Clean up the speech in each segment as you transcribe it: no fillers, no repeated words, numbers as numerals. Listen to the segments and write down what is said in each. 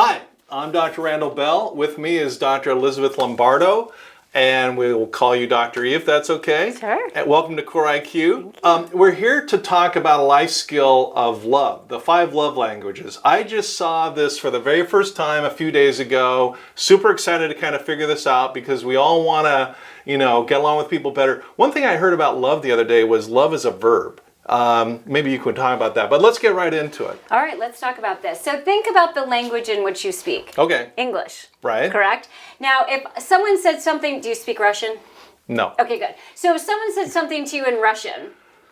Hi, I'm Dr. Randall Bell. With me is Dr. Elizabeth Lombardo, and we will call you Dr. E if that's okay. Sure. And welcome to Core IQ. We're here to talk about a life skill of love, the 5 love languages. I just saw this for the very first time a few days ago. Super excited to kind of figure this out because we all want to, get along with people better. One thing I heard about love the other day was love is a verb. Maybe you could talk about that, but let's get right into it. All right, let's talk about this. So think about the language in which you speak. Okay. English. Right. Correct? Now, if someone said something, do you speak Russian? No. Okay, good. So if someone said something to you in Russian,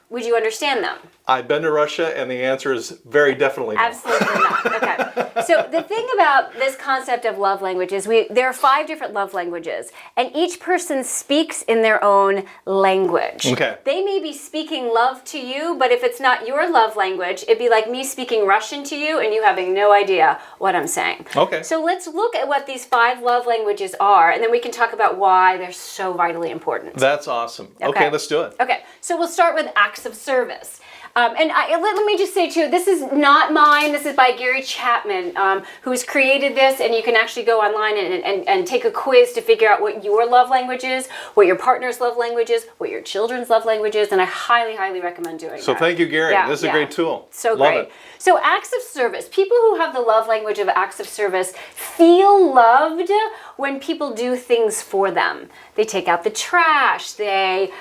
would you understand them? I've been to Russia, and the answer is very definitely no. Absolutely not. Okay. So the thing about this concept of love language is there are 5 different love languages, and each person speaks in their own language. Okay. They may be speaking love to you, but if it's not your love language, it'd be like me speaking Russian to you and you having no idea what I'm saying. Okay. So let's look at what these 5 love languages are, and then we can talk about why they're so vitally important. That's awesome. Okay, let's do it. Okay, so we'll start with acts of service. Let me just say too, this is not mine. This is by Gary Chapman, who's created this, and you can actually go online and take a quiz to figure out what your love language is, what your partner's love language is, what your children's love language is, and I highly, highly recommend doing So that. thank you, Gary. Yeah, This is a great tool. So Love great. it. So acts of service. People who have the love language of acts of service feel loved when people do things for them. They take out the trash. They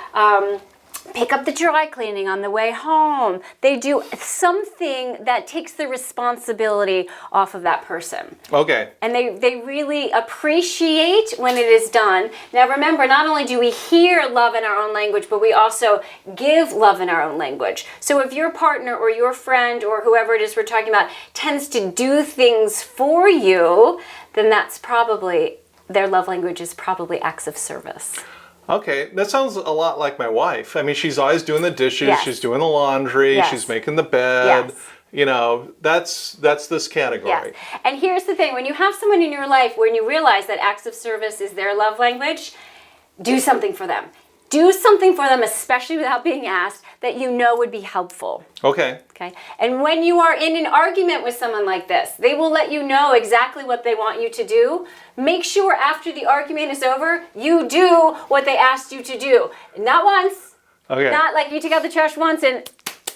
pick up the dry cleaning on the way home. They do something that takes the responsibility off of that person. Okay. And they really appreciate when it is done. Now remember, not only do we hear love in our own language, but we also give love in our own language. So if your partner or your friend or whoever it is we're talking about tends to do things for you, then that's probably, their love language is probably acts of service. Okay, that sounds a lot like my wife. I mean, she's always doing the dishes, Yes. she's doing the laundry, Yes. she's making the bed. Yes. That's this category. Yes. And here's the thing, when you have someone in your life, when you realize that acts of service is their love language, do something for them. Do something for them, especially without being asked, that you know would be helpful. Okay. Okay? And when you are in an argument with someone like this, they will let you know exactly what they want you to do. Make sure after the argument is over, you do what they asked you to do. Not once. Okay. Not like you take out the trash once and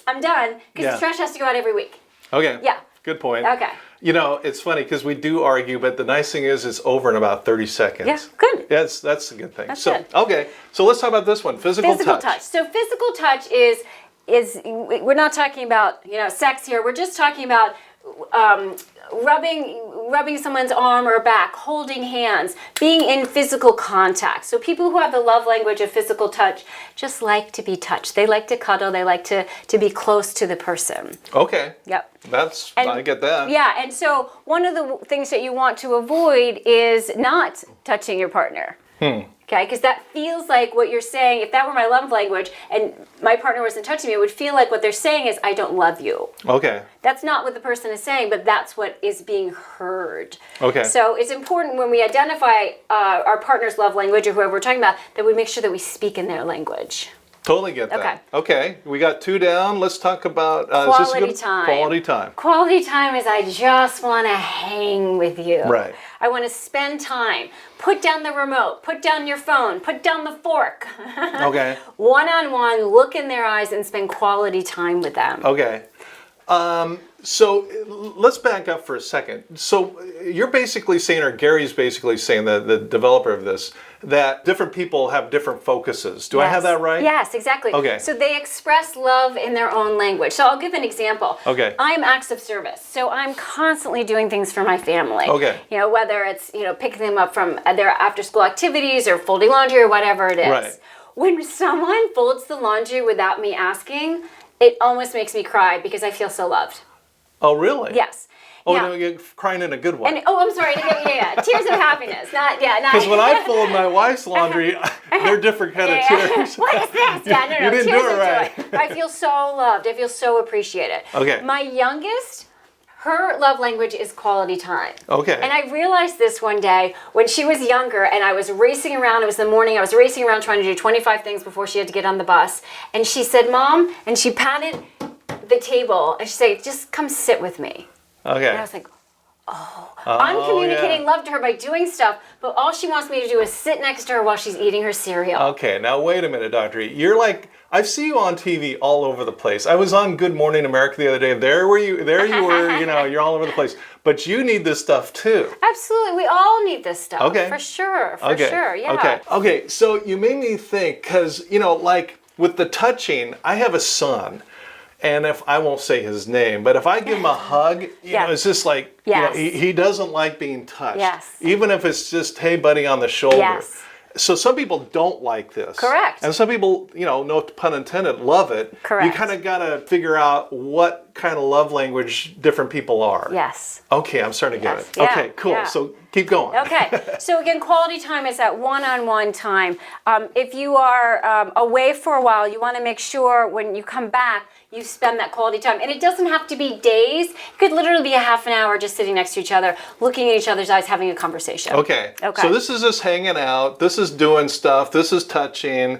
I'm done, because Yeah. the trash has to go out every week. Okay. Yeah. Good point. Okay. It's funny because we do argue, but the nice thing is it's over in about 30 seconds. Yeah, good. That's a good thing. That's so good. Okay, so let's talk about this one, physical touch. So physical touch is we're not talking about sex here. We're just talking about rubbing someone's arm or back, holding hands, being in physical contact. So people who have the love language of physical touch just like to be touched. They like to cuddle. They like to be close to the person. Okay. Yep. I get that. Yeah, and so one of the things that you want to avoid is not touching your partner. Okay, because that feels like what you're saying. If that were my love language and my partner wasn't touching me, it would feel like what they're saying is, I don't love you. Okay. That's not what the person is saying, but that's what is being heard. Okay. So it's important when we identify our partner's love language or whoever we're talking about, that we make sure that we speak in their language. Totally get that. Okay. We got 2 down. Let's talk about Quality time. Quality time. Quality time is I just want to hang with you. Right. I want to spend time. Put down the remote. Put down your phone. Put down the fork. Okay. One-on-one, look in their eyes and spend quality time with them. Okay. So let's back up for a second. So you're basically saying, or Gary's basically saying, the developer of this, that different people have different focuses. Do I have that right? Yes, exactly. Okay. So they express love in their own language. So I'll give an example. Okay. I'm acts of service. So I'm constantly doing things for my family. Okay. Whether it's, picking them up from their after school activities or folding laundry or whatever it is. Right. When someone folds the laundry without me asking, it almost makes me cry because I feel so loved. Oh, really? Yes. Oh, Now- no, you're crying in a good way. And I'm sorry. Tears of happiness. Not. Because when I fold my wife's laundry, they're different kind of tears. What is this? Yeah, no. You didn't tears do it of right. joy. I feel so loved. I feel so appreciated. Okay. My youngest, her love language is quality time. Okay. And I realized this one day when she was younger and I was racing around. It was the morning. I was racing around trying to do 25 things before she had to get on the bus. And she said, "Mom," and she patted the table and she said, "Just come sit with me." Okay. And I was like, I'm communicating yeah. love to her by doing stuff, but all she wants me to do is sit next to her while she's eating her cereal. Okay, now wait a minute, Dr. E. You're like, I see you on TV all over the place. I was on Good Morning America the other day. There you were, you're all over the place. But you need this stuff too. Absolutely, we all need this stuff. Okay. For sure, yeah. Okay, so you made me think, because, like with the touching, I have a son. And if I won't say his name, but if I give him a hug, it's just like, Yes. he doesn't like being touched. Yes. Even if it's just, hey, buddy, on the shoulder. Yes. So some people don't like this. Correct. And some people, no pun intended, love it. Correct. You kind of got to figure out what kind of love language different people are. Yes. Okay, I'm starting to get Yes. it. Yeah. Okay, cool. Yeah. So keep going. Okay, so again, quality time is that one-on-one time. If you are away for a while, you want to make sure when you come back, you spend that quality time. And it doesn't have to be days. It could literally be a half an hour just sitting next to each other, looking at each other's eyes, having a conversation. Okay. Okay. So this is just hanging out. This is doing stuff. This is touching.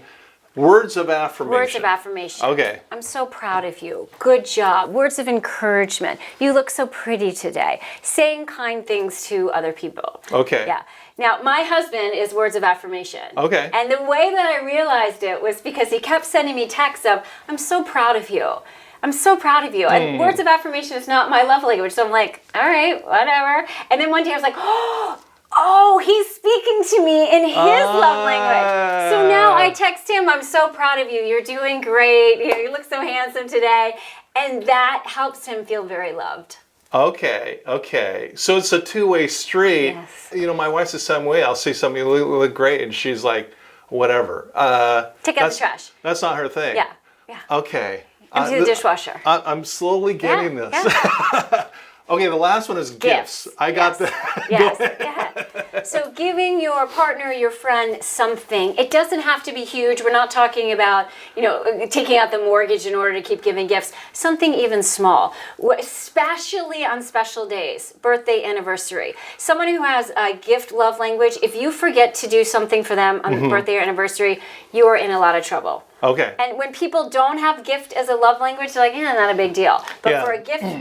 Words of affirmation. Words of affirmation. Okay. I'm so proud of you. Good job. Words of encouragement. You look so pretty today. Saying kind things to other people. Okay. Yeah. Now, my husband is words of affirmation. Okay. And the way that I realized it was because he kept sending me texts of, I'm so proud of you. I'm so proud of you. And words of affirmation is not my love language. So I'm like, all right, whatever. And then one day I was like, oh, he's speaking to me in his love language. So now I text him, I'm so proud of you. You're doing great. You look so handsome today. And that helps him feel very loved. Okay. So it's a two-way street. Yes. My wife's the same way. I'll say something, you look great, and she's like, whatever. Take out the trash. That's not her thing. Yeah. Okay. Empty the dishwasher. I'm slowly getting this. Yeah. Okay, the last one is gifts. I got that. Yes. So giving your partner, your friend something, it doesn't have to be huge. We're not talking about, taking out the mortgage in order to keep giving gifts. Something even small, especially on special days, birthday, anniversary. Someone who has a gift love language, if you forget to do something for them on the birthday or anniversary, you are in a lot of trouble. Okay. And when people don't have gift as a love language, they're like, not a big deal. But Yeah.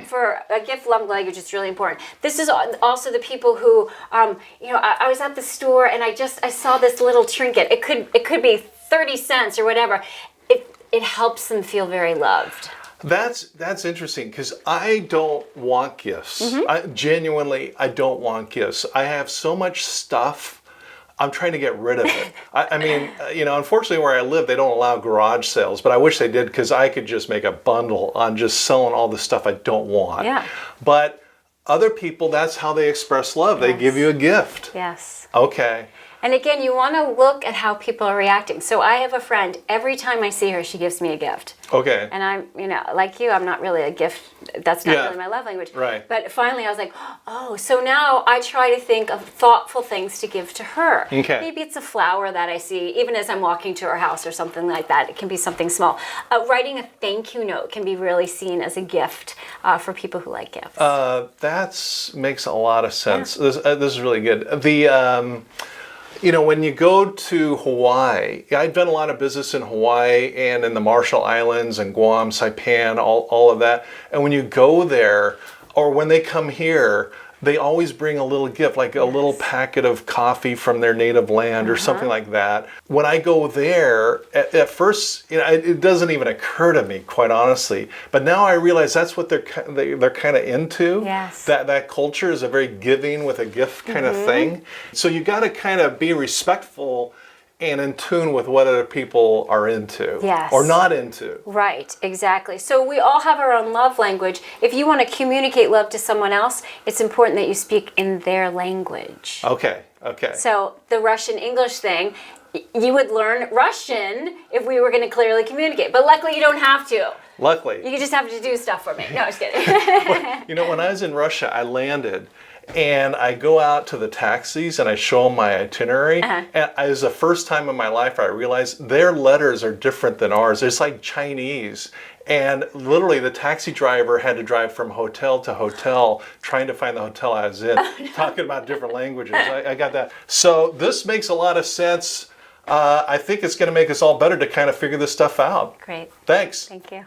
for a gift love language, it's really important. This is also the people who, I was at the store and I saw this little trinket. It could be 30 cents or whatever. It helps them feel very loved. That's interesting because I don't want gifts. I don't want gifts. I have so much stuff. I'm trying to get rid of it. I mean, unfortunately where I live, they don't allow garage sales, but I wish they did because I could just make a bundle on just selling all the stuff I don't want. Yeah. But other people, that's how they express love. They give you a gift. Yes. Okay. And again, you want to look at how people are reacting. So I have a friend, every time I see her, she gives me a gift. Okay. And I'm, like you, I'm not really a gift. That's not really my love language. Right. But finally I was like, so now I try to think of thoughtful things to give to her. Okay. Maybe it's a flower that I see, even as I'm walking to her house or something like that. It can be something small. Writing a thank you note can be really seen as a gift for people who like gifts. That makes a lot of sense. Yeah. This is really good. When you go to Hawaii, I've done a lot of business in Hawaii and in the Marshall Islands and Guam, Saipan, all of that. And when you go there, or when they come here, they always bring a little gift, like a little packet of coffee from their native land or something like that. When I go there, at first, it doesn't even occur to me, quite honestly. But now I realize that's what they're kind of into. Yes. That culture is a very giving with a gift kind of thing. So you got to kind of be respectful and in tune with what other people are into or not into. Right, exactly. So we all have our own love language. If you want to communicate love to someone else, it's important that you speak in their language. Okay. So the Russian English thing, you would learn Russian if we were going to clearly communicate. But luckily you don't have to. Luckily. You just have to do stuff for me. No, I'm just kidding. When I was in Russia, I landed and I go out to the taxis and I show them my itinerary. And it was the first time in my life I realized their letters are different than ours. It's like Chinese. And literally the taxi driver had to drive from hotel to hotel trying to find the hotel I was in, talking about different languages. I got that. So this makes a lot of sense. I think it's going to make us all better to kind of figure this stuff out. Great. Thanks. Thank you.